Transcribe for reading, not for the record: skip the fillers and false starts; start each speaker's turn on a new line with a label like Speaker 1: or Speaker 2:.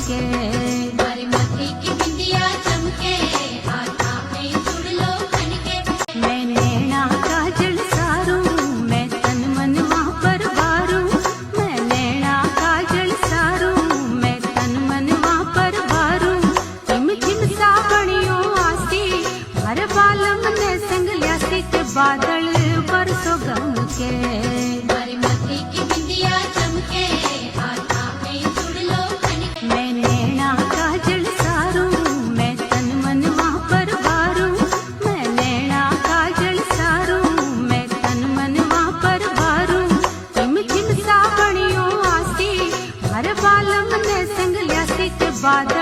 Speaker 1: चमके।
Speaker 2: मारे माथे की बिंदिया चमके, हाथा में चूड़लो खनके।
Speaker 1: मैं नैना काजल सारूं, मैं तन मन वहाँ पर वारूं। मैं नैना काजल सारूं, मैं तन मन वहाँ पर वारूं। झिम झिम सावणियों आसी, हर बालम ने संग ल्यासी के बादल बरसो गम के।
Speaker 2: मारे माथे की बिंदिया चमके, हाथा में चूड़लो खनके।
Speaker 1: मैं नैना काजल सारूं, मैं तन मन वहाँ पर वारूं। मैं नैना काजल सारूं, मैं तन मन वहाँ पर वारूं। झिम झिम सावणियों आसी, हर बालम ने संग ल्यासी के बादल